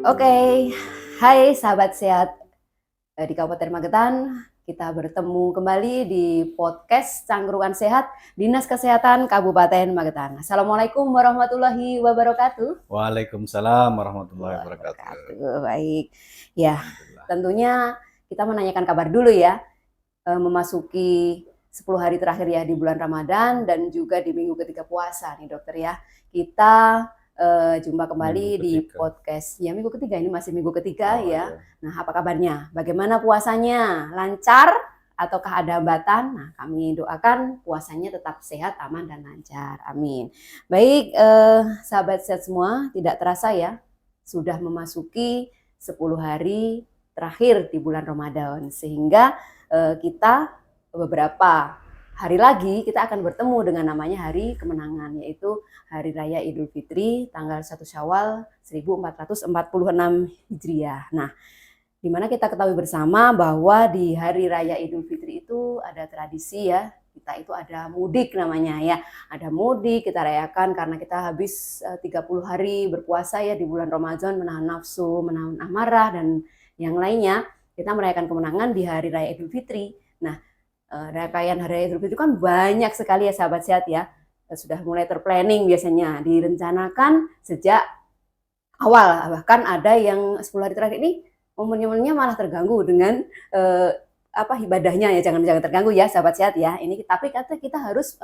Oke, hai sahabat sehat di Kabupaten Magetan. Kita bertemu kembali di podcast Cangkruan Sehat Dinas Kesehatan Kabupaten Magetan. Assalamualaikum warahmatullahi wabarakatuh. Waalaikumsalam warahmatullahi wabarakatuh. Baik, ya Alhamdulillah. tentunya kita menanyakan kabar dulu ya. Memasuki 10 hari terakhir ya di bulan Ramadan dan juga di minggu ketiga puasa nih dokter ya. Kita jumpa kembali di podcast ya minggu ketiga, ini masih minggu ketiga ya. Nah, apa kabarnya? Bagaimana puasanya? Lancar ataukah ada hambatan? Nah, kami doakan puasanya tetap sehat, aman dan lancar. Amin. Baik, sahabat sehat semua, tidak terasa ya sudah memasuki 10 hari terakhir di bulan Ramadan, sehingga kita beberapa hari lagi kita akan bertemu dengan namanya Hari Kemenangan, yaitu Hari Raya Idul Fitri tanggal 1 Syawal 1446 Hijriah. Nah, di mana kita ketahui bersama bahwa di Hari Raya Idul Fitri itu ada tradisi ya, kita itu ada mudik namanya ya. Ada mudik, kita rayakan karena kita habis 30 hari berpuasa ya di bulan Ramadan, menahan nafsu, menahan amarah dan yang lainnya. Kita merayakan kemenangan di Hari Raya Idul Fitri. Nah, rangkaian Hari Raya Idul Fitri kan banyak sekali ya sahabat sehat ya. Sudah mulai terplanning biasanya, direncanakan sejak awal. Bahkan ada yang 10 hari terakhir ini momen-momennya malah terganggu dengan ibadahnya ya. Jangan terganggu ya sahabat sehat ya. Ini tapi kita harus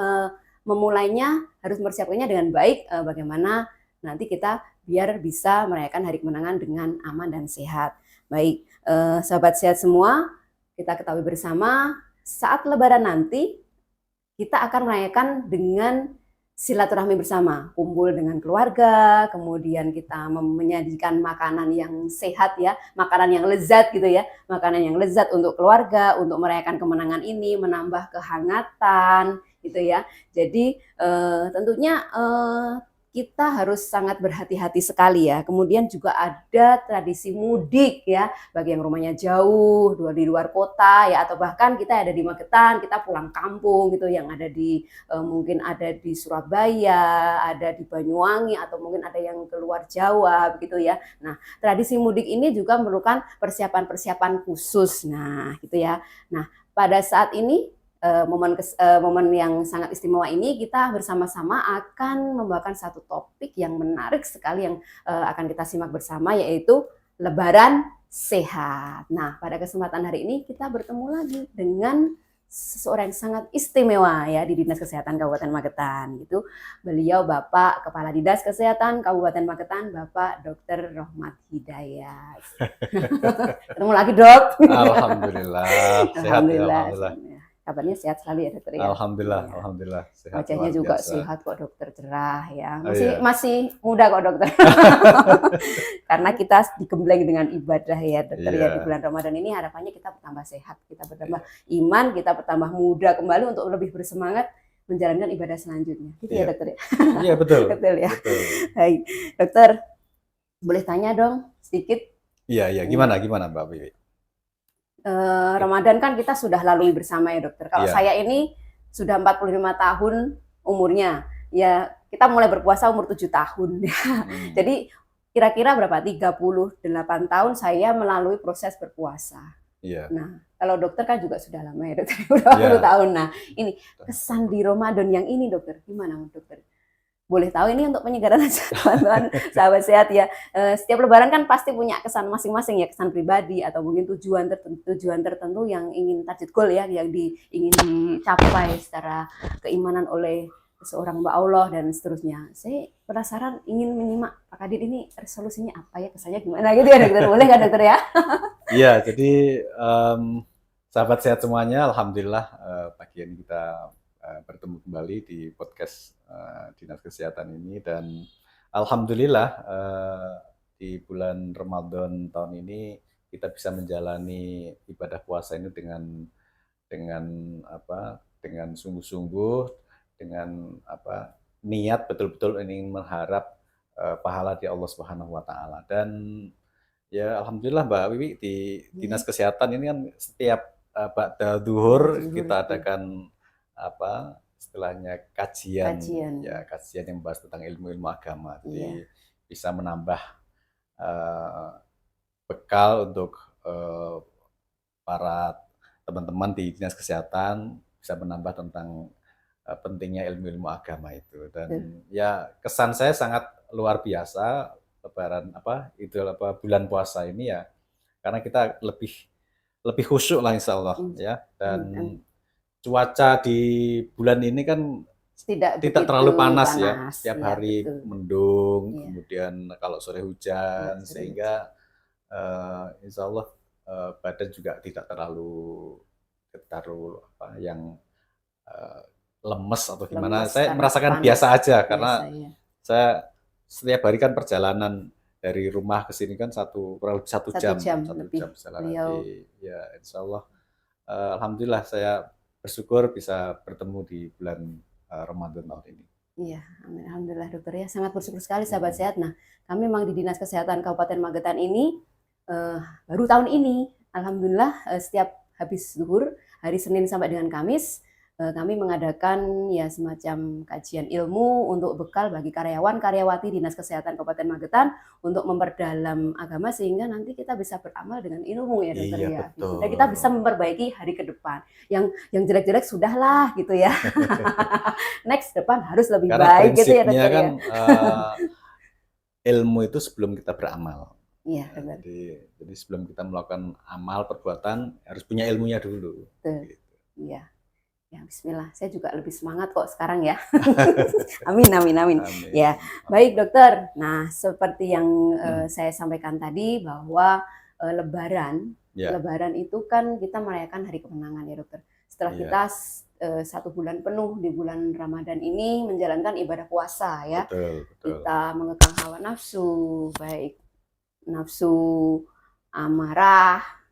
memulainya, harus mempersiapkannya dengan baik, bagaimana nanti kita biar bisa merayakan Hari Kemenangan dengan aman dan sehat. Baik, sahabat sehat semua, kita ketahui bersama saat Lebaran nanti kita akan merayakan dengan silaturahmi bersama, kumpul dengan keluarga, kemudian kita menyajikan makanan yang sehat ya, makanan yang lezat gitu ya, makanan yang lezat untuk keluarga, untuk merayakan kemenangan ini, menambah kehangatan gitu ya. Jadi tentunya kita harus sangat berhati-hati sekali ya. Kemudian juga ada tradisi mudik ya, bagi yang rumahnya jauh, di luar kota ya, atau bahkan kita ada di Magetan, kita pulang kampung gitu, yang ada di mungkin ada di Surabaya, ada di Banyuwangi, atau mungkin ada yang keluar Jawa begitu ya. Nah, tradisi mudik ini juga memerlukan persiapan-persiapan khusus. Nah, gitu ya. Nah, pada saat ini momen yang sangat istimewa ini kita bersama-sama akan membawakan satu topik yang menarik sekali yang akan kita simak bersama, yaitu Lebaran Sehat. Nah, pada kesempatan hari ini kita bertemu lagi dengan seseorang yang sangat istimewa ya di Dinas Kesehatan Kabupaten Magetan, gitu. Beliau Bapak Kepala Dinas Kesehatan Kabupaten Magetan, Bapak Dr. Rohmat Hidayat. Ketemu lagi, Dok. Alhamdulillah. Sehat ya, alhamdulillah. Kabarnya sehat selalu ya dokter ya. Alhamdulillah, ya. Alhamdulillah. Sehat. Wajahnya juga sehat kok dokter, cerah ya. Masih muda kok dokter. Karena kita digembleng dengan ibadah ya dokter ya di bulan Ramadan ini, harapannya kita bertambah sehat, kita bertambah iman, kita bertambah muda kembali untuk lebih bersemangat menjalankan ibadah selanjutnya. Gitu ya dokter ya. Iya betul. Betul ya. Baik dokter, boleh tanya dong sedikit? Iya. Gimana Mbak Wiwi? Ramadan kan kita sudah lalui bersama ya dokter. Kalau saya ini sudah 45 tahun umurnya, ya kita mulai berpuasa umur 7 tahun. Jadi kira-kira berapa? 38 tahun saya melalui proses berpuasa. Nah, kalau dokter kan juga sudah lama ya dokter, 20 tahun. Nah, ini kesan di Ramadan yang ini dokter, gimana dokter? Boleh tahu ini untuk penyegaran teman-teman sahabat sehat ya. Setiap lebaran kan pasti punya kesan masing-masing ya, kesan pribadi atau mungkin tujuan tertentu yang ingin target goal ya, yang ingin dicapai secara keimanan oleh seorang Mbak Allah dan seterusnya. Saya penasaran, ingin menyimak Pak Kadit ini resolusinya apa ya, kesannya gimana gitu ya dokter. Boleh nggak dokter ya? Iya, jadi sahabat sehat semuanya, alhamdulillah pagi ini kita bertemu kembali di podcast Dinas Kesehatan ini, dan alhamdulillah di bulan Ramadan tahun ini kita bisa menjalani ibadah puasa ini dengan sungguh-sungguh, dengan niat betul-betul ingin mengharap pahala di Allah Subhanahu wa taala. Dan ya alhamdulillah Mbak Wiwi, di Dinas Kesehatan ini kan setiap ba'da zuhur kita adakan istilahnya kajian yang membahas tentang ilmu-ilmu agama. Jadi bisa menambah eh, bekal untuk para teman-teman di dinas kesehatan bisa menambah tentang pentingnya ilmu-ilmu agama itu. Dan ya kesan saya sangat luar biasa lebaran bulan puasa ini ya, karena kita lebih lebih khusyuk lah insya Allah ya. Dan cuaca di bulan ini kan tidak terlalu panas ya, setiap hari mendung, kemudian kalau sore hujan, sehingga insya Allah badan juga tidak terlalu yang lemes atau gimana. Saya merasakan biasa aja karena saya setiap hari kan perjalanan dari rumah ke sini kan kurang lebih satu jam perjalanan. Ya insya Allah, alhamdulillah saya bersyukur bisa bertemu di bulan Ramadan tahun ini. Iya, alhamdulillah dokter ya, sangat bersyukur sekali sahabat sehat. Nah, kami memang di Dinas Kesehatan Kabupaten Magetan ini baru tahun ini, alhamdulillah setiap habis zuhur hari Senin sampai dengan Kamis kami mengadakan ya semacam kajian ilmu untuk bekal bagi karyawan-karyawati Dinas Kesehatan Kabupaten Magetan untuk memperdalam agama sehingga nanti kita bisa beramal dengan ilmu ya dokter ya. Betul. Dan kita bisa memperbaiki hari ke depan. Yang jelek-jelek sudahlah gitu ya. Next depan harus lebih baik gitu ya dokter kan, ya. Ilmu itu sebelum kita beramal. Iya, benar. Jadi sebelum kita melakukan amal perbuatan harus punya ilmunya dulu. Gitu. Iya. Ya, bismillah. Saya juga lebih semangat kok sekarang ya. Amin. Ya, baik dokter. Nah, seperti yang saya sampaikan tadi bahwa Lebaran itu kan kita merayakan hari kemenangan ya dokter. Setelah kita 1 bulan penuh di bulan Ramadan ini menjalankan ibadah puasa ya. Betul. Kita mengekang hawa nafsu, baik nafsu amarah.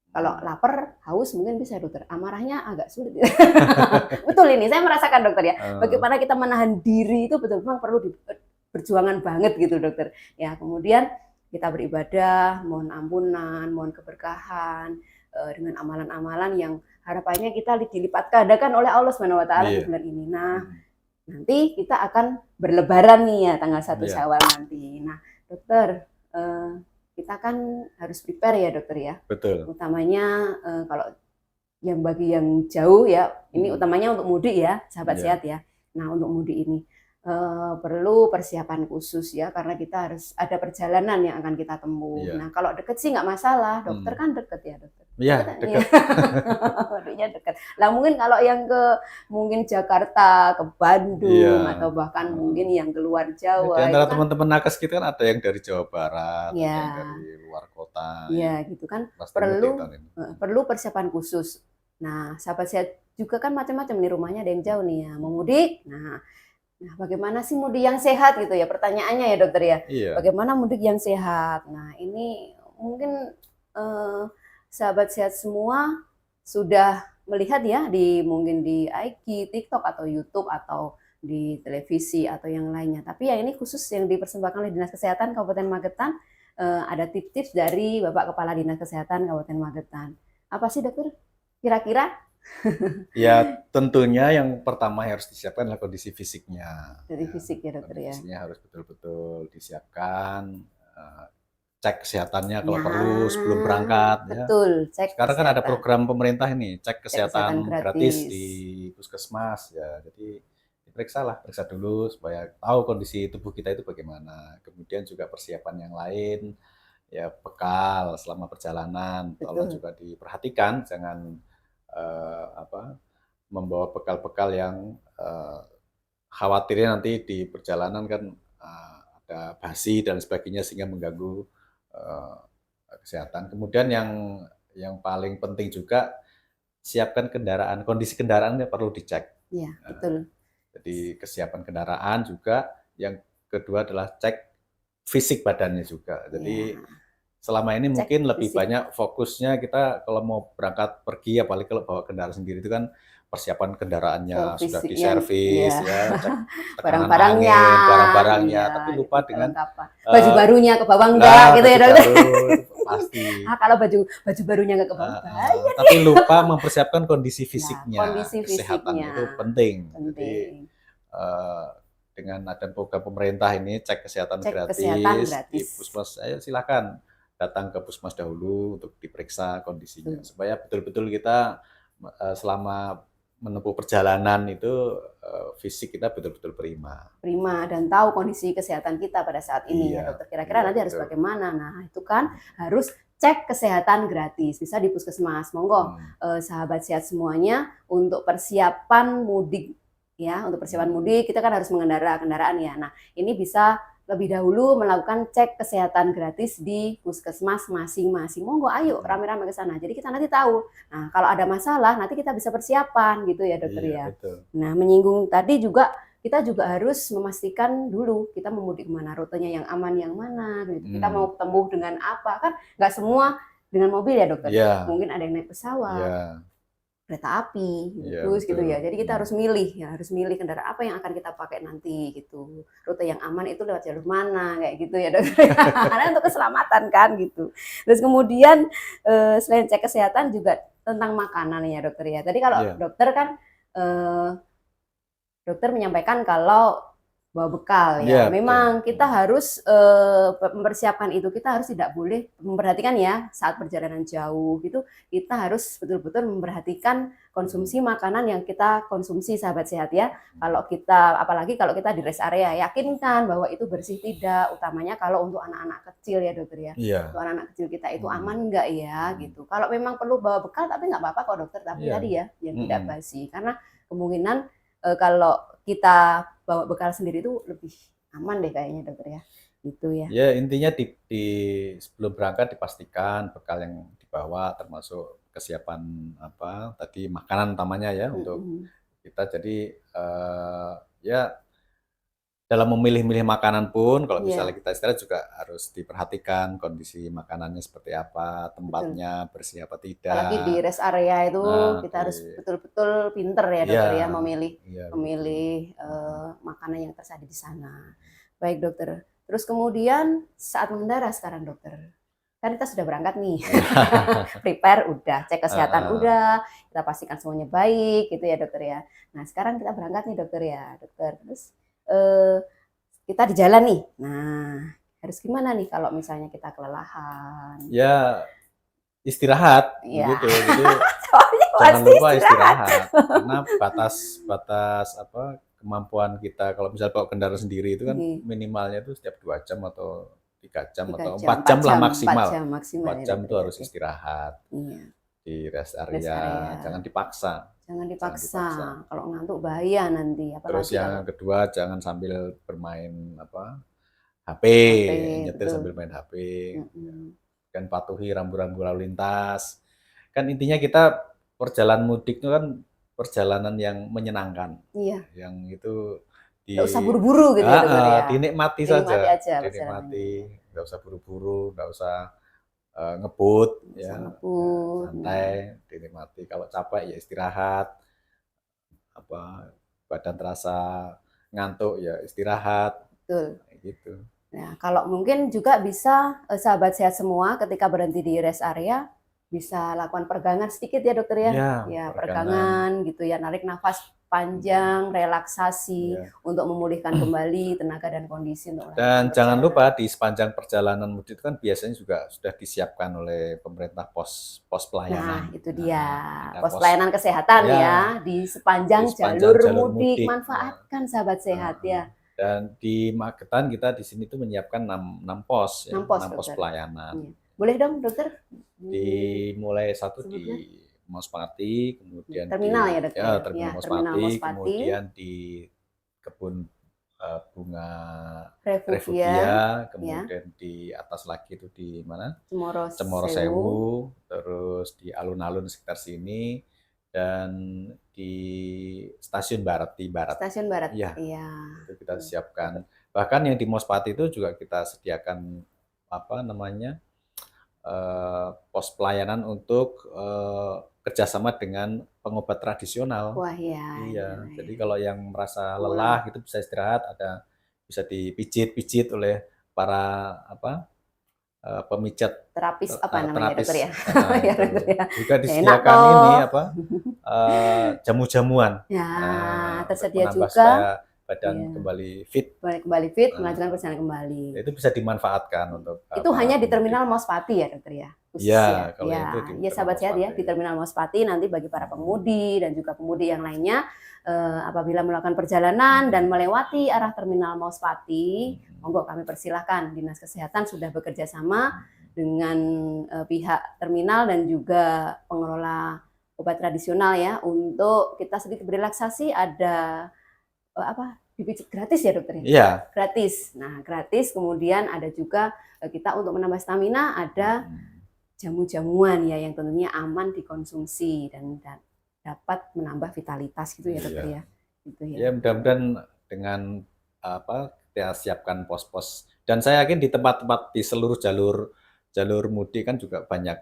Kalau lapar, haus mungkin bisa dokter. Amarahnya agak sulit. Betul ini, saya merasakan dokter ya. Bagaimana kita menahan diri itu betul-betul perlu perjuangan banget gitu dokter. Ya, kemudian kita beribadah, mohon ampunan, mohon keberkahan dengan amalan-amalan yang harapannya kita dilipat gandakan oleh Allah Subhanahu wa taala di bulan ini. Nah, nanti kita akan berlebaran nih ya tanggal 1 Syawal nanti. Nah, dokter kita kan harus prepare ya dokter ya. Betul. Utamanya kalau yang bagi yang jauh ya, ini utamanya untuk mudik ya, sahabat sehat ya. Nah untuk mudik ini perlu persiapan khusus ya, karena kita harus ada perjalanan yang akan kita tempuh. Nah kalau deket sih nggak masalah, dokter kan deket ya dokter. Iya deket. Mudiknya deket. Lah mungkin kalau yang mungkin Jakarta, ke Bandung atau bahkan mungkin yang keluar Jawa. Di antara teman-teman nakes kita kan ada yang dari Jawa Barat, ada yang dari luar kota. Iya gitu kan. Perlu persiapan khusus. Nah sahabat sehat juga kan macam-macam nih, rumahnya ada yang jauh nih ya, mau mudik. Nah bagaimana sih mudik yang sehat gitu ya, pertanyaannya ya dokter ya. Bagaimana mudik yang sehat? Nah ini mungkin sahabat sehat semua sudah melihat ya mungkin di IG, TikTok atau YouTube atau di televisi atau yang lainnya. Tapi yang ini khusus yang dipersembahkan oleh Dinas Kesehatan Kabupaten Magetan, ada tips-tips dari Bapak Kepala Dinas Kesehatan Kabupaten Magetan. Apa sih dokter? Kira-kira? Ya tentunya yang pertama harus disiapkan adalah kondisi fisiknya. Dari fisik ya dokter ya. Fisiknya harus betul-betul disiapkan, cek kesehatannya kalau perlu sebelum berangkat. Betul, ya. Cek. Sekarang kesehatan. Kan ada program pemerintah ini cek kesehatan gratis di puskesmas ya. Jadi periksa dulu supaya tahu kondisi tubuh kita itu bagaimana. Kemudian juga persiapan yang lain, ya bekal selama perjalanan, tolong juga diperhatikan, jangan membawa bekal-bekal yang khawatirnya nanti di perjalanan kan ada basi dan sebagainya sehingga mengganggu kesehatan. Kemudian yang paling penting juga siapkan kendaraan, kondisi kendaraannya perlu dicek. Iya, betul. Jadi kesiapan kendaraan juga. Yang kedua adalah cek fisik badannya juga. Jadi selama ini mungkin lebih banyak fokusnya kita kalau mau berangkat pergi, apalagi kalau bawa kendaraan sendiri itu kan persiapan kendaraannya sudah diservis, ya, cek barang-barangnya, tapi lupa dengan baju barunya ke bawah enggak gitu ya dokter. Pasti. Kalau baju barunya enggak ke bawah, tapi lupa mempersiapkan kondisi fisiknya. Kesehatan itu penting. Jadi dengan ada program pemerintah ini cek kesehatan Cek gratis kesehatan di gratis. puskesmas, silakan datang ke puskesmas dahulu untuk diperiksa kondisinya supaya betul-betul kita selama menempuh perjalanan itu fisik kita betul-betul prima dan tahu kondisi kesehatan kita pada saat ini ya dokter. Kira-kira nanti harus bagaimana? Nah itu kan harus cek kesehatan gratis, bisa di puskesmas. Monggo sahabat sehat semuanya untuk persiapan mudik ya, untuk persiapan mudik kita kan harus mengendarai kendaraan ya. Nah ini bisa lebih dahulu melakukan cek kesehatan gratis di puskesmas masing-masing. Monggo ayo rame-rame ke sana. Jadi kita nanti tahu. Nah, kalau ada masalah nanti kita bisa persiapan gitu ya dokter ya. Betul. Nah, menyinggung tadi juga kita juga harus memastikan dulu kita memudik kemana, rutenya yang aman yang mana gitu. Kita mau tempuh dengan apa, kan nggak semua dengan mobil ya dokter. Mungkin ada yang naik pesawat, kereta api, bus gitu ya. Jadi kita harus milih kendaraan apa yang akan kita pakai nanti gitu. Rute yang aman itu lewat jalur mana kayak gitu ya dokter. Karena untuk keselamatan kan gitu. Terus kemudian selain cek kesehatan juga tentang makanan ya dokter ya. Tadi kalau dokter kan dokter menyampaikan kalau bawa bekal ya. Memang kita harus mempersiapkan itu. Kita harus tidak boleh memperhatikan ya saat perjalanan jauh gitu. Kita harus betul-betul memperhatikan konsumsi makanan yang kita konsumsi sahabat sehat ya. Kalau kita apalagi kalau kita di rest area, yakinkan bahwa itu bersih tidak. Utamanya kalau untuk anak-anak kecil ya dokter ya. Untuk anak-anak kecil kita itu aman enggak ya gitu. Kalau memang perlu bawa bekal tapi nggak apa-apa kok dokter. Tapi tadi ya yang tidak basi karena kemungkinan kalau kita bawa bekal sendiri itu lebih aman deh kayaknya dokter ya, gitu ya. Ya intinya di sebelum berangkat dipastikan bekal yang dibawa termasuk kesiapan apa tadi makanan utamanya ya untuk kita. Jadi ya dalam memilih-milih makanan pun kalau misalnya kita istirahat juga harus diperhatikan kondisi makanannya seperti apa, tempatnya bersih apa tidak. Apalagi di rest area itu kita harus betul-betul pinter ya dokter ya memilih makanan yang tersedia di sana. Baik dokter. Terus kemudian saat mengendara sekarang dokter, kan kita sudah berangkat nih, prepare udah, cek kesehatan udah, kita pastikan semuanya baik gitu ya dokter ya. Nah sekarang kita berangkat nih dokter ya dokter. Terus kita di jalan nih. Nah, harus gimana nih kalau misalnya kita kelelahan? Ya, istirahat gitu. Jadi jangan lupa istirahat. Karena batas apa kemampuan kita kalau misalnya bawa kendaraan sendiri itu kan minimalnya itu setiap 2 jam atau 3 jam atau 4 jam lah maksimal. 4 jam itu harus istirahat. Di rest area. Jangan dipaksa. Jangan dipaksa. Kalau ngantuk bahaya nanti. Terus yang kedua jangan sambil bermain HP, nyetir sambil main HP. Kan patuhi rambu-rambu lalu lintas. Kan intinya kita perjalanan mudik itu kan perjalanan yang menyenangkan. Yang itu nggak usah buru-buru gitu ya. Dinikmati saja. Dinikmati. Nggak usah buru-buru, nggak usah ngebut ya, santai, dinikmati. Kalau capek ya istirahat, badan terasa ngantuk ya istirahat. Betul. Gitu. Nah kalau mungkin juga bisa sahabat sehat semua ketika berhenti di rest area bisa lakukan peregangan sedikit ya dokter ya. Ya peregangan gitu ya, narik nafas panjang, relaksasi untuk memulihkan kembali tenaga dan kondisi. Dan jangan lupa di sepanjang perjalanan mudik itu kan biasanya juga sudah disiapkan oleh pemerintah pos pelayanan. Nah itu dia, pos pelayanan kesehatan ya di sepanjang jalur mudik. Manfaatkan sahabat sehat ya. Dan di Magetan kita di sini tuh menyiapkan 6 pos ya, 6 pos pelayanan. Boleh dong dokter? Dimulai satu di Mospati, kemudian terminal ya dokter. Terminal Mospati, kemudian di kebun bunga Refugia, kemudian di atas lagi itu di mana? Cemoro Sewu, terus di alun-alun sekitar sini, dan di Stasiun Barat di Barat. Stasiun Barat. Iya. Itu kita siapkan. Bahkan yang di Mospati itu juga kita sediakan pos pelayanan untuk kerjasama dengan pengobat tradisional. Wah iya. Jadi kalau yang merasa lelah gitu bisa istirahat, bisa dipijit-pijit oleh para pemijat terapis namanya dokter ya. Juga disediakan ini jamu-jamuan. Ya, tersedia juga badan Iya. kembali fit. Kembali fit, melanjutkan perjalanan kembali. Itu bisa dimanfaatkan untuk Itu hanya di Terminal Mauspati ya dokter ya? Khusus ya, ya? kalau itu di Ya sahabat sehat ya, Mauspati. di Terminal Mauspati nanti bagi para pemudi dan juga pemudi yang lainnya, apabila melakukan perjalanan dan melewati arah Terminal Mauspati, monggo kami persilahkan, Dinas Kesehatan sudah bekerja sama dengan pihak terminal dan juga pengelola obat tradisional ya, untuk kita sedikit berelaksasi. Ada dipijit gratis ya dokter ya? Iya. Gratis. Nah gratis, kemudian ada juga kita untuk menambah stamina, ada jamu-jamuan ya yang tentunya aman dikonsumsi dan dapat menambah vitalitas gitu ya dokter ya? Gitu ya. Ya mudah-mudahan dengan kita siapkan pos-pos, dan saya yakin di tempat-tempat di seluruh jalur mudik kan juga banyak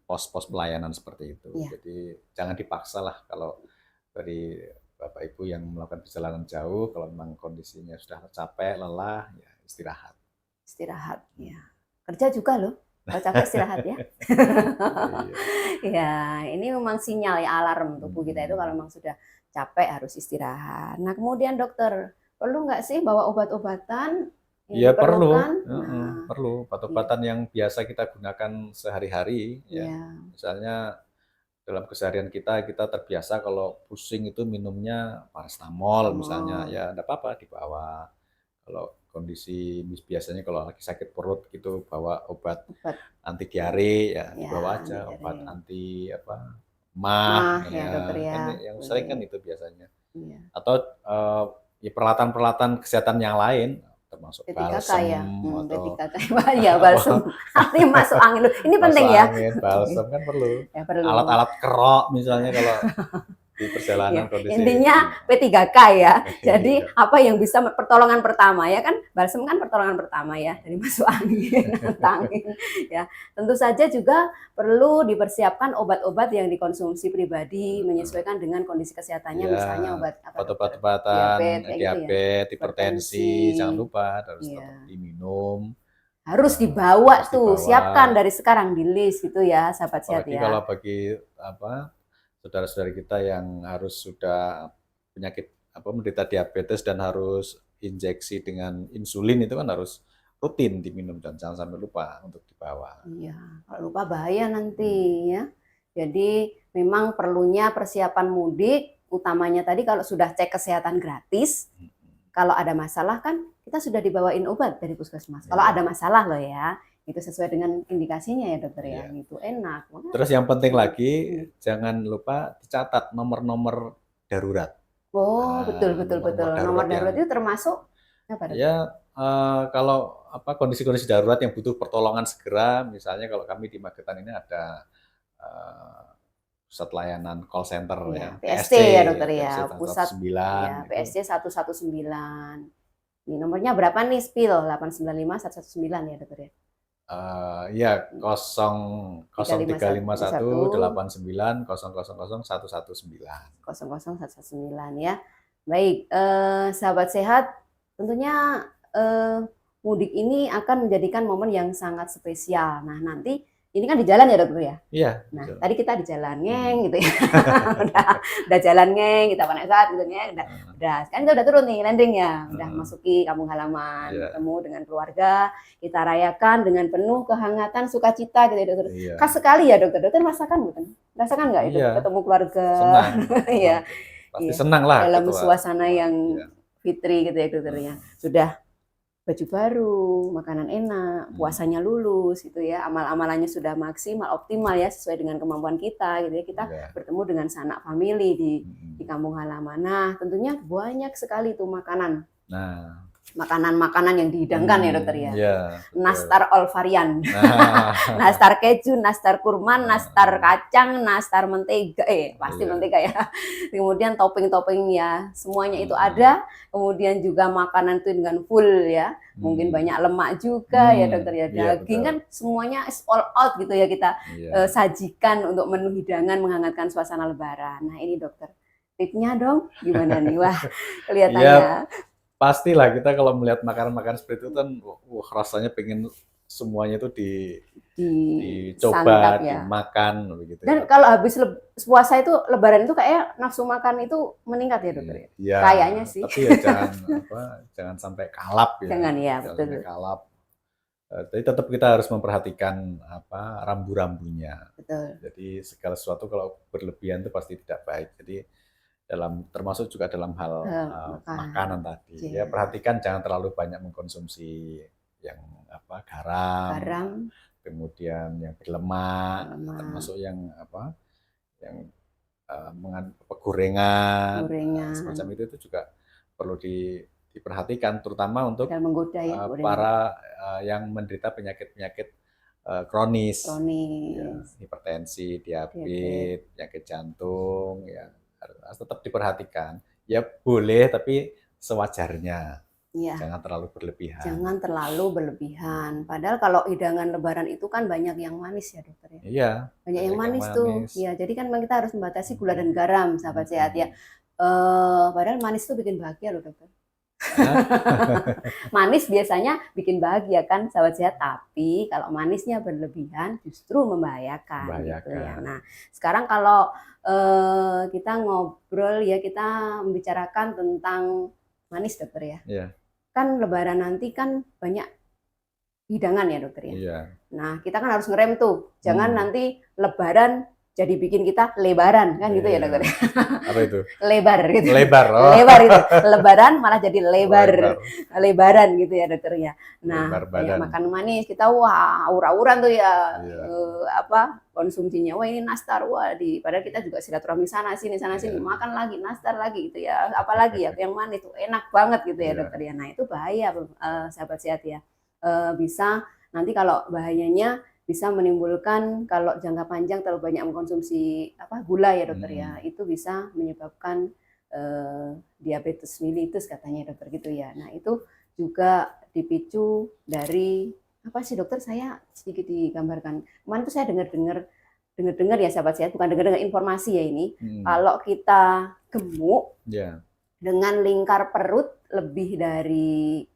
pos-pos pelayanan seperti itu. Iya. Jadi jangan dipaksa lah kalau dari Bapak Ibu yang melakukan perjalanan jauh, kalau memang kondisinya sudah capek, lelah, ya istirahat. Istirahat, ya. Kerja juga loh, kalau capek istirahat ya. Ya, ini memang sinyal ya, alarm tubuh kita itu kalau memang sudah capek harus istirahat. Nah kemudian dokter, perlu nggak sih bawa obat-obatan? Ya perlu, perlu. obat-obatan yang biasa kita gunakan sehari-hari. Ya. Misalnya dalam keseharian kita terbiasa kalau pusing itu minumnya paracetamol misalnya, ya enggak apa-apa dibawa. Kalau kondisi biasanya kalau lagi sakit perut gitu bawa obat anti diare ya dibawa aja, obat anti mah ya dokter ya. Kan yang sering kan itu biasanya. Atau ya peralatan-peralatan kesehatan yang lain, termasuk balsem atau ya balsem, artinya masuk angin. Ini penting ya. Balsem kan perlu. Alat-alat kerok misalnya kalau di perjalanan kondisi. Intinya P3K ya. Jadi apa yang bisa pertolongan pertama ya kan, balsem kan pertolongan pertama ya, dari masuk angin, angin ya. Tentu saja juga perlu dipersiapkan obat-obat yang dikonsumsi pribadi menyesuaikan dengan kondisi kesehatannya, misalnya obat-obatan diabetes, hipertensi, jangan lupa harus tetap diminum. Harus dibawa tuh, siapkan dari sekarang di list gitu ya, sahabat sehat ya. Kalau bagi saudara-saudara kita yang harus sudah penyakit menderita diabetes dan harus injeksi dengan insulin, itu kan harus rutin diminum dan jangan sampai lupa untuk dibawa. Iya, kalau lupa bahaya nanti ya. Jadi memang perlunya persiapan mudik, utamanya tadi kalau sudah cek kesehatan gratis, kalau ada masalah kan kita sudah dibawain obat dari puskesmas. Kalau ada masalah loh ya, itu sesuai dengan indikasinya ya dokter ya, itu enak. Terus yang penting lagi, jangan lupa dicatat nomor-nomor darurat. Betul. Nomor darurat itu termasuk apa dokter? Ya kalau kondisi-kondisi darurat yang butuh pertolongan segera, misalnya kalau kami di Magetan ini ada pusat layanan call center ya, PSC ya dokter ya, pusat 119, ya, PSC 119. Ini nomornya berapa nih, Spil? 895 119 ya dokter ya. Ya 0351 89 000 119 ya. Baik, sahabat sehat, tentunya mudik ini akan menjadikan momen yang sangat spesial. Nah nanti ini kan di jalan ya dokter ya? Iya. Nah tadi kita di jalan ngeng gitu ya, udah jalan ngeng, kita pakai saat gitu ya, udah sekarang kita udah turun nih landing ya, udah masuki kampung halaman, ketemu dengan keluarga, kita rayakan dengan penuh kehangatan sukacita gitu ya dokter. Khas sekali ya dokter rasakan bukan? Rasakan nggak itu ketemu keluarga? Senang. Iya. Pasti senang lah. Dalam suasana yang fitri gitu ya dokternya. Sudah baju baru, makanan enak, puasanya lulus gitu ya, amal-amalannya sudah maksimal, optimal ya, sesuai dengan kemampuan kita gitu ya, kita bertemu dengan sanak famili di kampung halaman. Nah tentunya banyak sekali tuh makanan. Makanan-makanan yang dihidangkan ya dokter ya. Nastar all varian. Nastar keju, nastar kurma, nastar kacang, nastar mentega, pasti mentega ya. Kemudian topping-topping ya, semuanya itu ada. Kemudian juga makanan itu dengan full ya. Mungkin banyak lemak juga ya dokter ya. Daging kan semuanya is all out gitu ya, kita sajikan untuk menu hidangan menghangatkan suasana lebaran. Nah ini dokter, tipnya dong gimana nih? Wah kelihatannya. Pastilah kita kalau melihat makanan-makanan seperti itu kan rasanya pengen semuanya itu disantap dicoba, ya. dimakan begitu Dan ya. kalau habis puasa itu Lebaran itu kayak nafsu makan itu meningkat ya dokter ya? Iya, Kayaknya sih. tapi ya jangan sampai kalap ya, Jangan ya, jangan betul. sampai kalap. Tapi tetap kita harus memperhatikan rambu-rambunya. Betul. Jadi segala sesuatu kalau berlebihan itu pasti tidak baik. Jadi termasuk juga dalam hal makanan tadi. Ya perhatikan jangan terlalu banyak mengkonsumsi yang garam, kemudian yang berlemak, termasuk yang gorengan, semacam itu juga perlu diperhatikan, terutama untuk para yang menderita penyakit-penyakit kronis, ya, hipertensi, diabetes, penyakit jantung, ya harus tetap diperhatikan. Ya boleh, tapi sewajarnya. Ya. Jangan terlalu berlebihan. Jangan terlalu berlebihan. Padahal kalau hidangan Lebaran itu kan banyak yang manis ya dokter ya. Iya. Banyak yang manis tuh. Ya, jadi kan kita harus membatasi gula dan garam, sahabat sehat ya. Padahal manis tuh bikin bahagia loh dokter. Manis biasanya bikin bahagia kan sahabat sehat, tapi kalau manisnya berlebihan justru membahayakan. Gitu ya. Nah, sekarang kalau kita ngobrol ya, kita membicarakan tentang manis dokter ya. Iya. Kan Lebaran nanti kan banyak hidangan ya dokter ya. Iya. Nah kita kan harus ngerem tuh, jangan nanti Lebaran jadi bikin kita lebaran kan gitu ya dokter. Apa itu? Lebar gitu. Lebar. Oh. Lebar itu. Lebaran malah jadi lebar. Lebaran gitu ya dokter ya. Nah banyak makan manis kita aur-auran tuh ya. Konsumsinya wah ini nastar padahal kita juga silaturahmi sana sini makan lagi nastar lagi gitu ya. Apalagi ya yang manis tuh enak banget gitu ya dokter ya. Nah itu bahaya sahabat sehat ya. Bisa nanti kalau bahayanya bisa menimbulkan kalau jangka panjang terlalu banyak mengkonsumsi gula ya dokter ya, itu bisa menyebabkan diabetes mellitus katanya dokter gitu ya. Nah itu juga dipicu dari apa sih dokter, saya sedikit digambarkan kemarin tuh saya dengar ya sahabat sehat, bukan dengar informasi ya ini. Kalau kita gemuk dengan lingkar perut lebih dari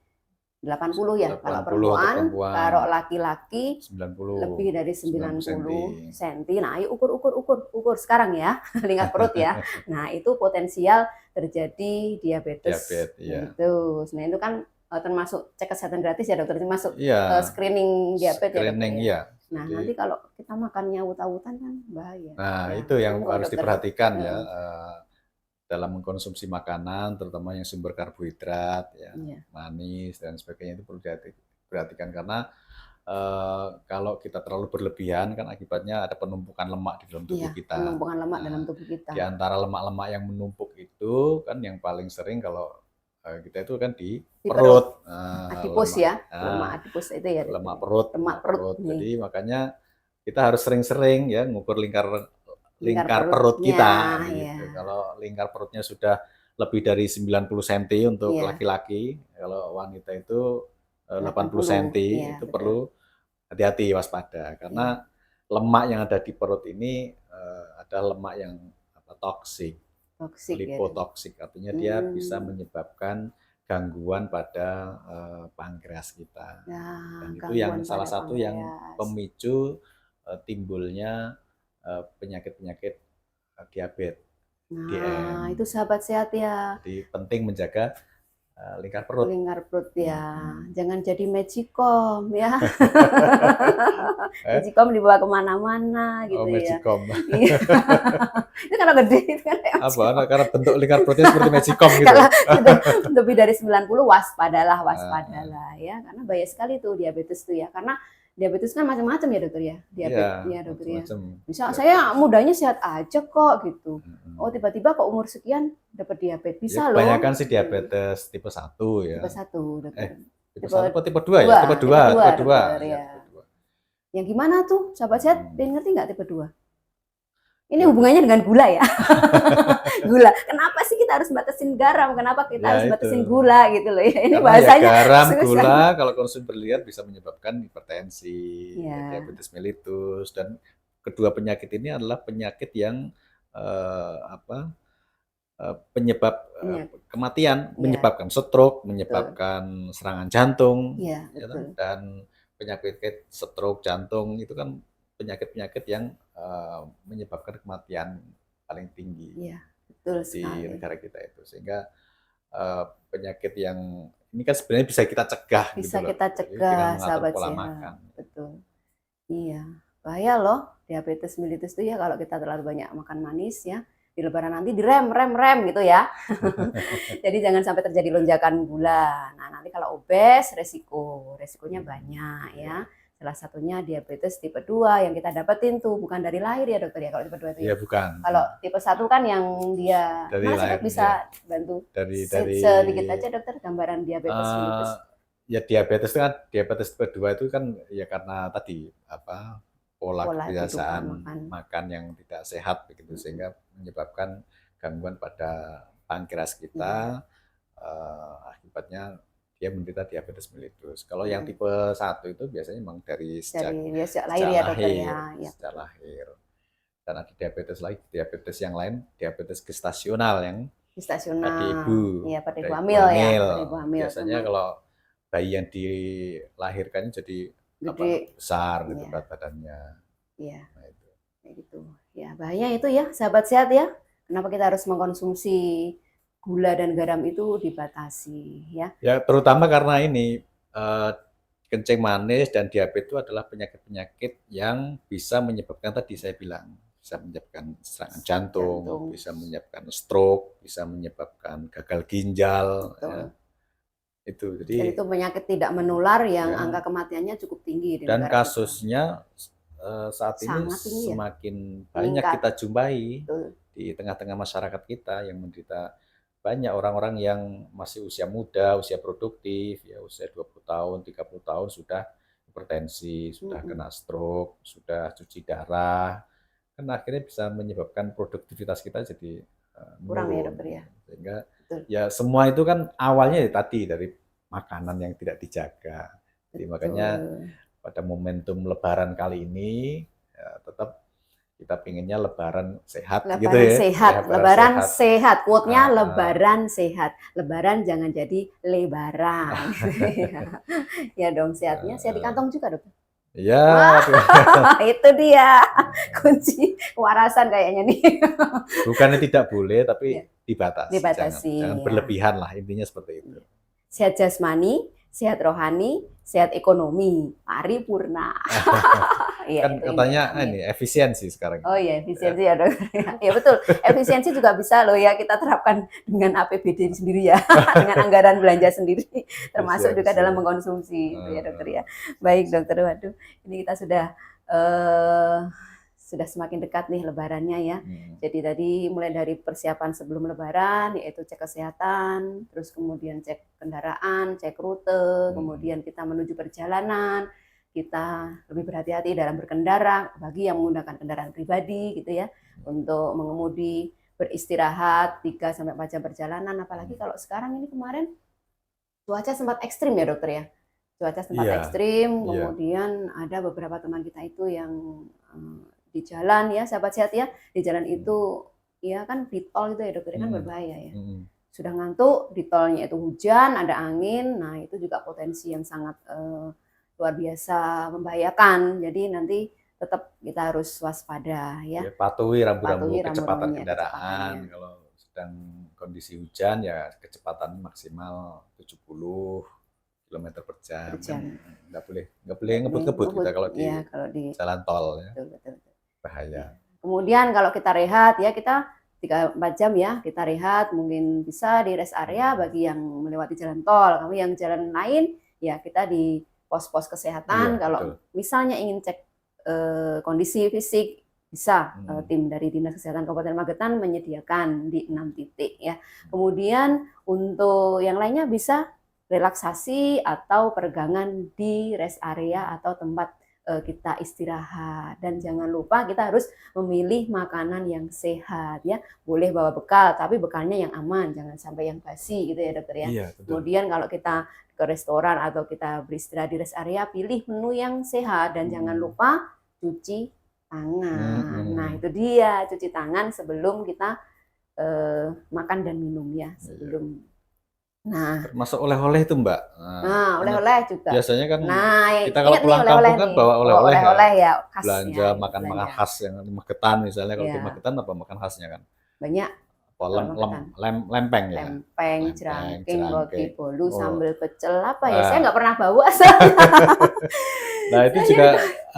80 ya, kalau perempuan, kalau laki-laki 90, lebih dari 90 cm. Nah, ayo ukur sekarang ya, lingkar perut ya. Nah, itu potensial terjadi diabetes. Gitu. Nah, itu kan termasuk cek kesehatan gratis ya dokter, termasuk screening diabetes ya dokter ya. Nah, nanti kalau kita makannya awut-awutan kan bahaya. Nah, itu yang harus diperhatikan ya. Dalam mengkonsumsi makanan, terutama yang sumber karbohidrat, manis dan sebagainya, itu perlu diperhatikan karena kalau kita terlalu berlebihan kan akibatnya ada penumpukan lemak di dalam tubuh kita. Penumpukan lemak dalam tubuh kita. Di antara lemak-lemak yang menumpuk itu kan yang paling sering kalau kita itu kan di perut. Adipus ya, lemak adipus itu ya. Lemak perut. Jadi makanya kita harus sering-sering ya ngukur lingkar perut kita gitu. Kalau lingkar perutnya sudah lebih dari 90 cm untuk laki-laki, kalau wanita itu 80 cm itu betul. Perlu hati-hati, waspada karena lemak yang ada di perut ini ada lemak yang toksik, lipotoksik, artinya dia bisa menyebabkan gangguan pada pankreas kita. Dan itu yang salah satu yang pemicu timbulnya penyakit-penyakit diabetes. Nah, itu sahabat sehat ya. Jadi penting menjaga lingkar perut. Lingkar perut ya. Jangan jadi magicom ya. Magicom dibawa kemana-mana gitu ya. Magicom. Itu karena gede itu kan. Karena bentuk lingkar perutnya seperti magicom gitu. Kalau lebih dari 90 waspadalah ya. Karena bahaya sekali tuh diabetes tuh ya. Karena diabetes kan macam-macam ya dokter ya, diabetes dokter ya. Bisa saya mudanya sehat aja kok gitu. Oh tiba-tiba kok umur sekian dapat diabetes bisa loh. Kebanyakan sih diabetes tipe 1 ya. Tipe 1 dokter. Tipe 1 atau tipe 2 ya? Tipe 2. Ya. Yang gimana tuh? Sahabat sehat, ngerti nggak tipe 2? Ini hubungannya dengan gula ya. Gula. Kenapa sih kita harus batasin garam? Kenapa kita harus batasin gula gitu loh ya? Ini bahasanya garam, gula kalau konsumsi berlebihan bisa menyebabkan hipertensi, diabetes mellitus, dan kedua penyakit ini adalah penyakit yang penyebab kematian, menyebabkan stroke, menyebabkan serangan jantung, dan penyakit stroke, jantung itu kan penyakit-penyakit yang menyebabkan kematian paling tinggi Iya, betul di sekali. negara kita itu. Sehingga penyakit yang ini kan sebenarnya bisa kita cegah gitu Bisa loh. kita Jadi dengan cegah, mengatur sahabat pola sehat. makan. Betul. Iya, bahaya loh diabetes mellitus itu ya kalau kita terlalu banyak makan manis ya. Di lebaran nanti direm, rem gitu ya. Jadi jangan sampai terjadi lonjakan gula. Nah, nanti kalau obes resikonya banyak ya. Iya. Salah satunya diabetes tipe 2 yang kita dapetin tuh bukan dari lahir ya dokter ya kalau tipe 2 itu Iya ya. bukan. Kalau tipe 1 kan yang dia Dari mana sih lahir Dok ya. bisa bantu Dari sedikit aja dokter gambaran diabetes eh mellitus. ya diabetes itu kan diabetes tipe 2 itu kan ya karena tadi apa pola Pola kebiasaan kehidupan makan. makan yang tidak sehat begitu sehingga menyebabkan gangguan pada pankreas Iya. kita akibatnya dia menderita diabetes mellitus. Kalau yang Mm. tipe 1 itu biasanya memang dari Dari dia sejak lahir sejak ya dokter lahir, ya. Ya sejak betul. lahir. Dan ada diabetes lagi, diabetes yang lain, diabetes gestasional yang pada Gestasional. ibu, Iya pada pada ibu ibu hamil ya, hamil. pada ibu hamil Biasanya sama kalau bayi yang dilahirkan jadi gede. besar gitu Iya, berat badannya. iya. Nah, itu. Kayak gitu. Ya, bahaya itu ya, sahabat sehat ya. Kenapa kita harus mengkonsumsi gula dan garam itu dibatasi ya. Ya terutama karena ini kencing manis dan diabetes itu adalah penyakit-penyakit yang bisa menyebabkan tadi saya bilang bisa menyebabkan serangan jantung, Jantung. bisa menyebabkan stroke, bisa menyebabkan gagal ginjal, ya. Betul. Itu Dan jadi itu penyakit tidak menular yang ya, angka kematiannya cukup tinggi di dan negara kita. kasusnya saat ini Sangat tinggi ya, semakin banyak meningkat. kita jumpai Betul. di tengah-tengah masyarakat kita yang menderita banyak orang-orang yang masih usia muda, usia produktif, ya usia 20 tahun, 30 tahun sudah hipertensi, sudah Mm-mm. kena stroke, sudah cuci darah, kan akhirnya bisa menyebabkan produktivitas kita jadi Kurang ya menurun. dokter ya. Sehingga Betul. ya semua itu kan awalnya ya tadi dari makanan yang tidak dijaga. Jadi makanya Betul. pada momentum Lebaran kali ini ya tetap kita pinginnya Lebaran sehat gitu Lebaran ya, sehat, lebaran sehat. sehat. Quote-nya Uh, lebaran sehat. Lebaran jangan jadi lebaran. Ya dong, sehatnya sehat di kantong juga, Dok. Ya, Wah, itu dia kunci kewarasan kayaknya nih. bukannya tidak boleh Ya, tapi dibatasi, dibatasi jangan ya. berlebihan lah intinya seperti itu. Sehat jasmani, sehat rohani, sehat ekonomi, paripurna. Iya, Kan itu katanya intinya. ini efisiensi sekarang. Oh iya, efisiensi ya dok. Ya betul, efisiensi juga bisa loh ya kita terapkan dengan APBD sendiri ya, dengan anggaran belanja sendiri, termasuk juga dalam mengkonsumsi itu ya dokter ya. Baik dokter, waduh, ini kita sudah semakin dekat nih lebarannya ya. Jadi tadi mulai dari persiapan sebelum lebaran, yaitu cek kesehatan, terus kemudian cek kendaraan, cek rute, kemudian kita menuju perjalanan, kita lebih berhati-hati dalam berkendara bagi yang menggunakan kendaraan pribadi gitu ya, untuk mengemudi, beristirahat 3-4 jam perjalanan, apalagi kalau sekarang ini kemarin cuaca sempat ekstrim ya dokter ya, cuaca sempat ekstrim, kemudian ada beberapa teman kita itu yang di jalan ya sahabat sehat ya, di jalan itu ya kan di tol itu ya dokter kan berbahaya ya, sudah ngantuk di tolnya itu hujan, ada angin, nah itu juga potensi yang sangat luar biasa membahayakan. Jadi nanti tetap kita harus waspada ya. Patuhi rambu-rambu kecepatan rambu-rambunya, kendaraan. Kalau sedang kondisi hujan ya kecepatan maksimal 70 km per jam. Nggak boleh ngebut-ngebut kita kalau di jalan tol ya. Betul. Bahaya. Kemudian kalau kita rehat ya kita 3-4 jam ya kita rehat, mungkin bisa di rest area bagi yang melewati jalan tol. Kami yang jalan lain ya kita di pos-pos kesehatan. Kalau misalnya ingin cek kondisi fisik bisa tim dari Dinas Kesehatan Kabupaten Magetan menyediakan di 6 titik ya. Kemudian untuk yang lainnya bisa relaksasi atau peregangan di rest area atau tempat kita istirahat. Dan jangan lupa kita harus memilih makanan yang sehat ya. Boleh bawa bekal tapi bekalnya yang aman, jangan sampai yang basi gitu ya dokter ya. Iya, kemudian kalau kita ke restoran atau kita beristirahat di rest area, pilih menu yang sehat dan jangan lupa cuci tangan. Nah itu dia, cuci tangan sebelum kita makan dan minum ya, sebelum Nah, Termasuk oleh-oleh itu Mbak. oleh-oleh juga. Biasanya kan Nah, kita kalau ingat nih pulang oleh-oleh kampung kan nih. bawa Bawa oleh-oleh ya. oleh-oleh ya khasnya Belanja gitu, makan-makan belanja. khas yang di Magetan misalnya. Kalau di Ya, Magetan apa makan khasnya kan? banyak Apa kalau Magetan. lempeng ya? Lempeng, Lempeng, jerangking, roti jerangking. bolu, Oh, sambal pecel apa ya? Saya ah. nggak pernah bawa soalnya. Nah itu Saya juga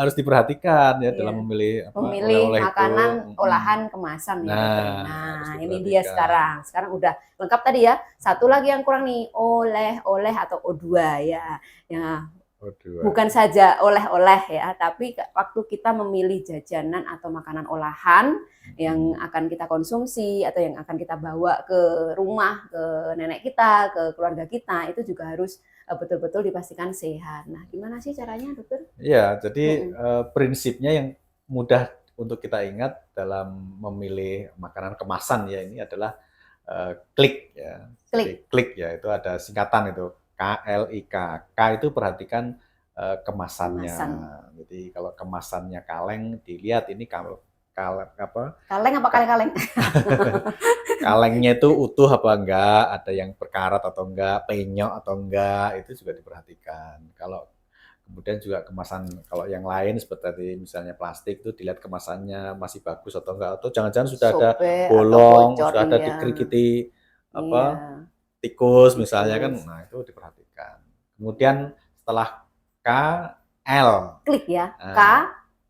harus diperhatikan ya iya, dalam memilih apa memilih oleh-oleh itu. makanan olahan kemasan ya dokter. Harus Nah, ini dia diperhatikan. sekarang. Sekarang udah lengkap tadi ya. Satu lagi yang kurang nih, oleh-oleh atau O2 ya. Ya, Oh dua. bukan saja oleh-oleh ya, tapi waktu kita memilih jajanan atau makanan olahan yang akan kita konsumsi atau yang akan kita bawa ke rumah, ke nenek kita, ke keluarga kita, itu juga harus betul-betul dipastikan sehat. Nah, gimana sih caranya, dokter? Iya, jadi Mm-mm. prinsipnya yang mudah untuk kita ingat dalam memilih makanan kemasan ya ini adalah klik ya. Jadi Klik, klik ya itu ada singkatan itu KLIK. K itu perhatikan kemasannya. kemasan. Jadi kalau kemasannya kaleng dilihat ini kalau apa Kaleng apa kaleng-kaleng? kalengnya itu utuh apa enggak, ada yang berkarat atau enggak, penyok atau enggak, itu juga diperhatikan. Kalau kemudian juga kemasan kalau yang lain seperti misalnya plastik itu dilihat kemasannya masih bagus atau enggak, atau jangan-jangan sudah ada Sobek atau bolong, bocor, sudah ada iya. dikerikiti Iya, apa tikus misalnya kan, tikus. nah itu diperhatikan. Kemudian setelah K, L. Klik ya, K, Nah,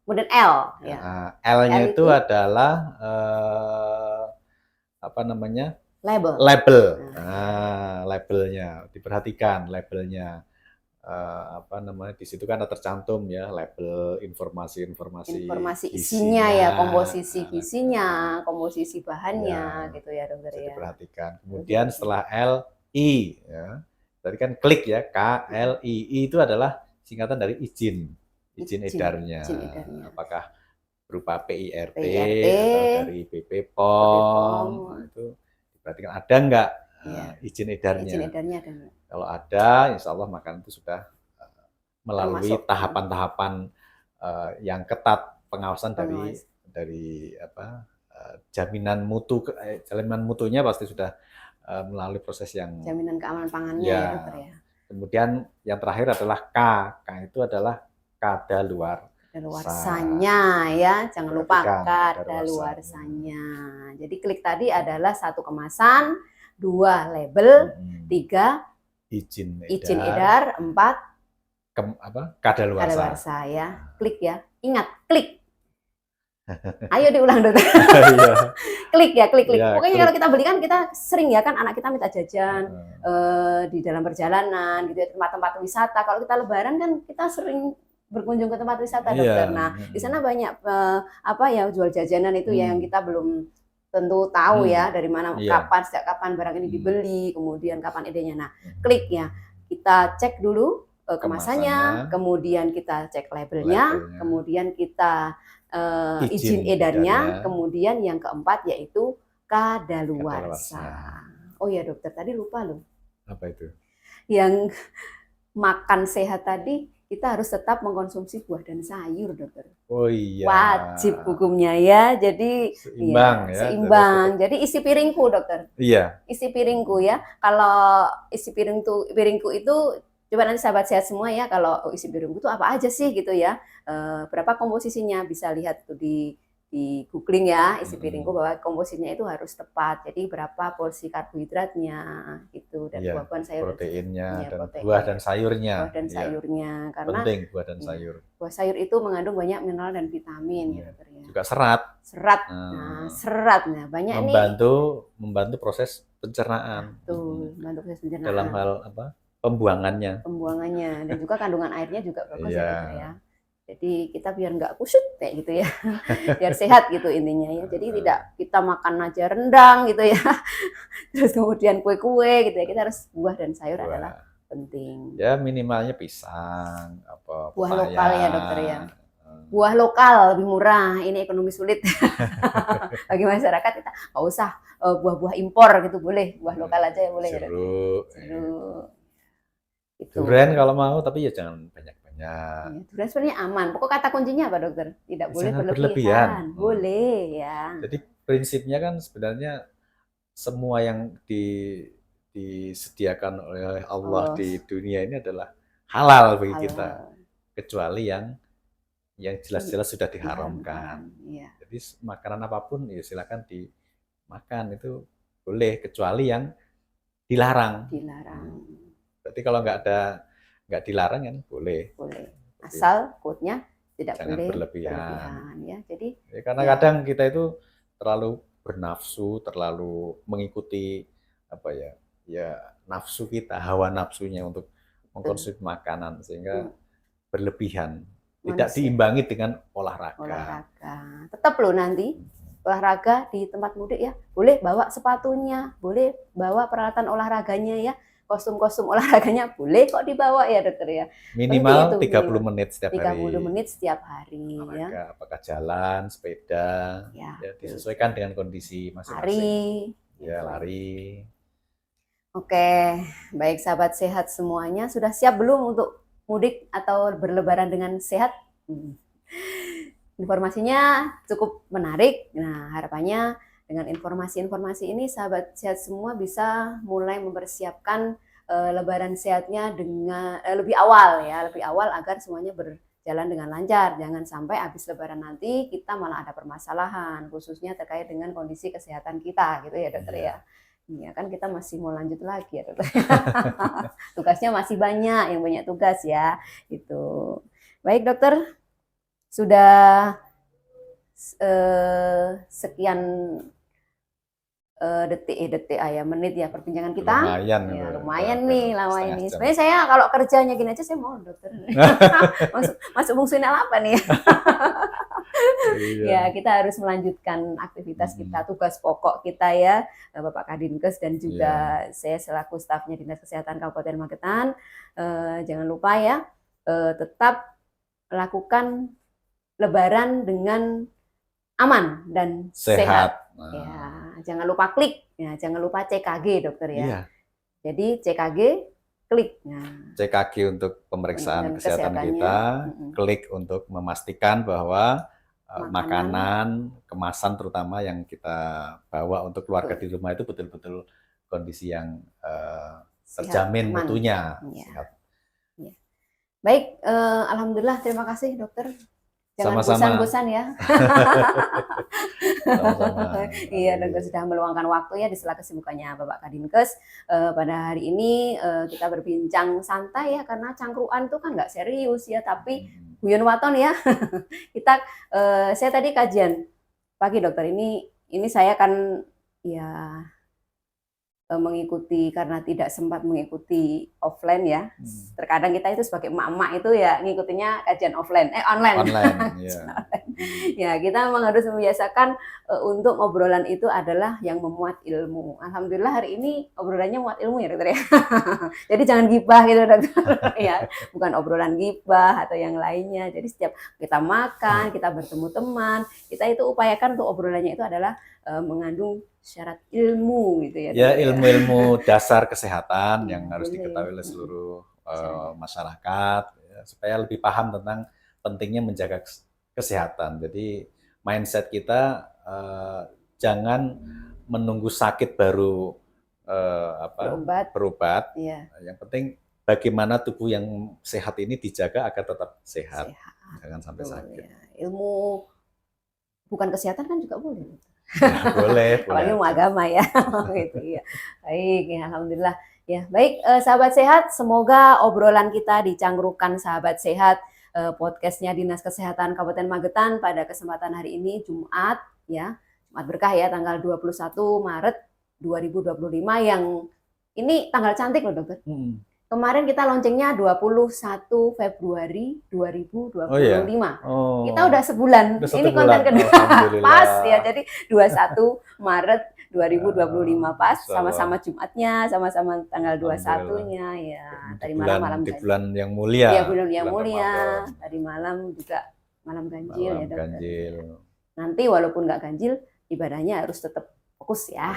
kemudian L ya. L-nya L itu itu adalah apa namanya? label. Label. Nah, Labelnya diperhatikan labelnya. Apa namanya? Di situ kan ada tercantum ya label informasi-informasi informasi isinya gizinya. ya, komposisi Nah, gizinya, komposisi ya, bahannya gitu ya dokter bisa ya. diperhatikan. Harus Kemudian diperhatikan. setelah L, I ya. Tadi kan klik ya, K, L, I. I itu adalah singkatan dari izin. Izin edarnya. Izin edarnya. Apakah berupa PIRT PIRT, atau dari BP POM. Nah, BPOM, itu diperhatikan ada nggak ya. izin Izin edarnya. edarnya ada nggak? Kalau ada, insya Allah makanan itu sudah melalui Termasuk tahapan-tahapan yang ketat pengawasan pengawas. dari apa jaminan mutunya pasti sudah melalui proses yang Jaminan keamanan pangannya ya dokter ya. ya. Kemudian yang terakhir adalah K. K itu adalah kadaluarsa. Kadaluarsanya ya, jangan lupa Perhatikan kadaluarsanya. Jadi klik tadi adalah 1 kemasan, 2 label, 3 izin izin edar, edar, 4 kadaluarsa. kadaluarsa ya. Klik ya. Ingat, klik. Ayo diulang dokter. Iya. Klik ya, klik. Ya, Pokoknya klik. kalau kita beli kan kita sering ya kan anak kita minta jajan di dalam perjalanan gitu ya, tempat-tempat wisata. Kalau kita lebaran kan kita sering berkunjung ke tempat wisata dokter. Iya. Nah, di sana banyak apa ya jual jajanan itu ya yang kita belum tentu tahu ya dari mana Iya. sejak kapan barang ini dibeli, kemudian kapan idenya. Nah, klik ya. Kita cek dulu kemasannya, kemudian kita cek labelnya, kemudian kita izin edarnya, kemudian yang keempat yaitu kadaluarsa. Oh ya dokter, tadi lupa loh. Apa itu? Yang makan sehat tadi kita harus tetap mengkonsumsi buah dan sayur dokter. Oh iya. Wajib hukumnya ya, jadi seimbang ya. Seimbang. Jadi isi piringku dokter. Iya. Isi piringku ya. Kalau isi piringku itu coba nanti sahabat sehat semua ya, kalau isi piringku itu apa aja sih gitu ya, berapa komposisinya, bisa lihat tuh di googling ya, isi piringku bahwa komposisinya itu harus tepat, jadi berapa porsi karbohidratnya gitu, dan buah-buahan sayur, proteinnya, dan buah dan sayurnya. Buah dan sayurnya, karena penting buah dan sayur. Buah sayur itu mengandung banyak mineral dan vitamin ya. Juga serat. Nah, seratnya banyak membantu proses pencernaan. Tuh, membantu proses pencernaan. Dalam hal apa? Pembuangannya, dan juga kandungan airnya juga bagus ya. Jadi kita biar nggak kusut kayak gitu ya, biar sehat gitu intinya ya. Jadi tidak kita makan aja rendang gitu ya, terus kemudian kue-kue gitu ya. Kita harus buah dan sayur adalah penting. Ya minimalnya pisang, buah lokal ya dokter ya. Buah lokal lebih murah, ini ekonomi sulit bagi masyarakat, kita nggak usah buah-buah impor gitu, boleh buah lokal aja ya boleh. Jeruk. Itu. Durian kalau mau, tapi ya jangan banyak-banyak. Durian sebenarnya aman. Pokok kata kuncinya apa dokter? Tidak boleh berlebihan. Boleh ya. Jadi prinsipnya kan sebenarnya semua yang disediakan oleh Allah Allah di dunia ini adalah halal bagi kita, halal. kecuali yang jelas-jelas sudah Diharamkan, diharamkan. iya, Jadi makanan apapun ya silakan dimakan, itu boleh, kecuali yang dilarang. dilarang. Berarti kalau nggak dilarang kan boleh. Boleh. Jadi Asal quote-nya tidak jangan boleh berlebihan. berlebihan ya. Jadi Ya, karena ya kadang kita itu terlalu bernafsu, terlalu mengikuti apa ya, ya nafsu kita, hawa nafsunya untuk betul. mengkonsumsi makanan sehingga Hmm, berlebihan, tidak manusia diimbangi dengan olahraga. olahraga. Tetap loh nanti olahraga di tempat mudik ya. Boleh bawa sepatunya, boleh bawa peralatan olahraganya ya. Kostum-kostum olahraganya boleh kok dibawa ya dokter ya. Penting itu Minimal 30 minimal menit setiap 30 hari menit setiap hari ya. olahraga, apakah jalan, sepeda, Ya, ya betul disesuaikan dengan kondisi masing-masing. lari Ya gitu. lari. Oke, baik sahabat sehat semuanya, sudah siap belum untuk mudik atau berlebaran dengan sehat? Informasinya cukup menarik. Nah, harapannya dengan informasi-informasi ini sahabat sehat semua bisa mulai mempersiapkan lebaran sehatnya dengan lebih awal ya, lebih awal agar semuanya berjalan dengan lancar. Jangan sampai habis lebaran nanti kita malah ada permasalahan, khususnya terkait dengan kondisi kesehatan kita gitu ya dokter ya. Iya kan kita masih mau lanjut lagi ya dokter. Tugasnya masih banyak, yang banyak tugas ya. Itu. Baik dokter, sudah sekian menit ya perbincangan kita. Lumayan, Ya lumayan hampir nih lama setengah ini. jam. Sebenarnya saya kalau kerjanya gini aja saya mau dokter. masuk fungsional apa nih? Iya. Ya kita harus melanjutkan aktivitas kita, tugas pokok kita ya, Bapak Kadinkes dan juga saya selaku stafnya Dinas Kesehatan Kabupaten Magetan. Jangan lupa ya, tetap lakukan Lebaran dengan aman dan sehat. Nah. Ya, jangan lupa klik. Ya, jangan lupa CKG dokter ya. Iya. Jadi CKG klik. Nah, CKG untuk pemeriksaan kesehatan kita, klik untuk memastikan bahwa makanan, kemasan terutama yang kita bawa untuk keluarga di rumah itu betul-betul kondisi yang terjamin mutunya. Ya. Ya. Baik, alhamdulillah terima kasih dokter. Jangan bosan-bosan ya. Sama-sama. Iya, dokter sudah meluangkan waktu ya di sela kesibukannya Bapak Kadinkes. Pada hari ini kita berbincang santai ya, karena cangkruan itu kan nggak serius ya, tapi guyon waton ya. Saya tadi kajian pagi dokter, ini saya kan ya mengikuti karena tidak sempat mengikuti offline ya. Terkadang kita itu sebagai emak-emak itu ya ngikutinya kajian online. Yeah. Ya, kita memang harus membiasakan untuk obrolan itu adalah yang memuat ilmu. Alhamdulillah hari ini obrolannya muat ilmu ya dokter ya. Jadi jangan gibah gitu dokter ya. Bukan obrolan gibah atau yang lainnya. Jadi setiap kita makan, kita bertemu teman, kita itu upayakan untuk obrolannya itu adalah mengandung syarat ilmu gitu ya. Ya, ilmu-ilmu dasar kesehatan yang harus diketahui oleh seluruh masyarakat ya, supaya lebih paham tentang pentingnya menjaga kesehatan. Jadi mindset kita jangan menunggu sakit baru berobat. Ya. Yang penting bagaimana tubuh yang sehat ini dijaga agar tetap sehat. Jangan sampai sakit. Ya. Ilmu bukan kesehatan kan juga boleh. Ya, boleh. Apalagi ilmu agama ya. Gitu ya. Baik, ya alhamdulillah. Ya, baik sahabat sehat, semoga obrolan kita di Cangkrukan Sahabat Sehat podcastnya Dinas Kesehatan Kabupaten Magetan pada kesempatan hari ini Jumat ya. Jumat berkah ya, tanggal 21 Maret 2025 yang ini tanggal cantik loh dokter. Kemarin kita launchingnya 21 Februari 2025. Kita udah sebulan. Ini konten kedua. Pas ya. Jadi 21 Maret 2025 pas, sama-sama Jumatnya, sama-sama tanggal 21-nya ya. Tadi malam di bulan yang mulia. Iya, bulan yang mulia. Tadi malam juga malam ganjil ya, dokter. Ganjil. Nanti walaupun nggak ganjil, ibadahnya harus tetap fokus ya.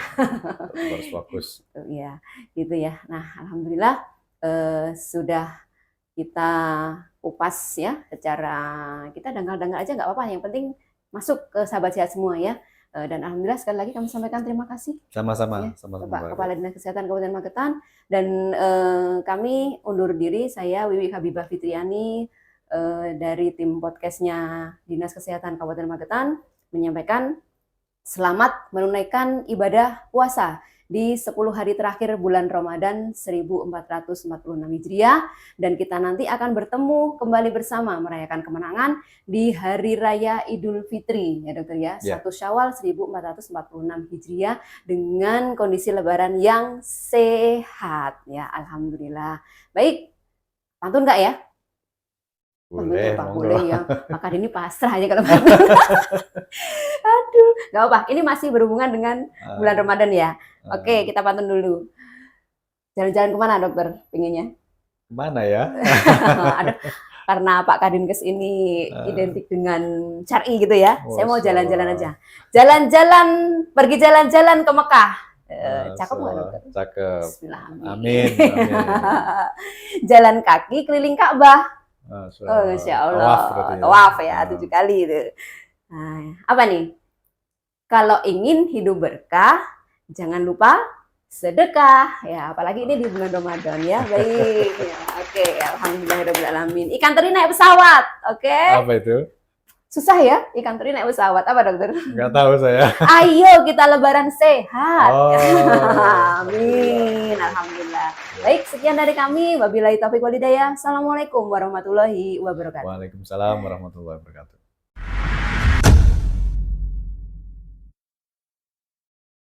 Harus fokus. Iya, gitu ya. Nah, alhamdulillah sudah kita kupas ya, secara kita dangkal-dangkal aja nggak apa-apa, yang penting masuk ke sahabat sehat semua ya. Dan alhamdulillah sekali lagi kami sampaikan terima kasih Sama-sama, ya sama-sama Bapak Mbak. Kepala Dinas Kesehatan Kabupaten Magetan, dan kami undur diri, saya Wiwi Habibah Fitriani dari tim podcastnya Dinas Kesehatan Kabupaten Magetan menyampaikan selamat menunaikan ibadah puasa di 10 hari terakhir bulan Ramadan 1446 Hijriah, dan kita nanti akan bertemu kembali bersama merayakan kemenangan di Hari Raya Idul Fitri ya dokter ya, 1 Syawal 1446 Hijriah dengan kondisi lebaran yang sehat ya, alhamdulillah. Baik, pantun nggak ya? Boleh, Pak, monggo. boleh ya. Maka ini pasrah aja kalau pantun. Aduh, nggak apa. Ini masih berhubungan dengan bulan Ramadan ya. Oke, kita pantun dulu. Jalan-jalan kemana dokter? Pinginnya? Kemana ya? Aduh, karena Pak Kadinkes ini identik dengan syar'i gitu ya. Saya mau jalan-jalan aja. Jalan-jalan, pergi jalan-jalan ke Mekah. Cakep nggak dokter? Cakep. Bismillah, Amin. Jalan kaki keliling Ka'bah. Masya Allah. Tawaf ya, 7 kali itu. Nah, apa nih? Kalau ingin hidup berkah, jangan lupa sedekah. Ya, apalagi ini di bulan Ramadan ya. Baik. Ya, oke, alhamdulillahirobbilalamin. Ikan teri naik pesawat. Oke. Apa itu? Susah ya, ikan teri naik pesawat. Apa dokter? Nggak tahu saya. Ayo kita lebaran sehat. Oh. Amin. Alhamdulillah. Baik, sekian dari kami. Wabillahi taufiq wal hidayah. Assalamualaikum warahmatullahi wabarakatuh. Waalaikumsalam warahmatullahi wabarakatuh.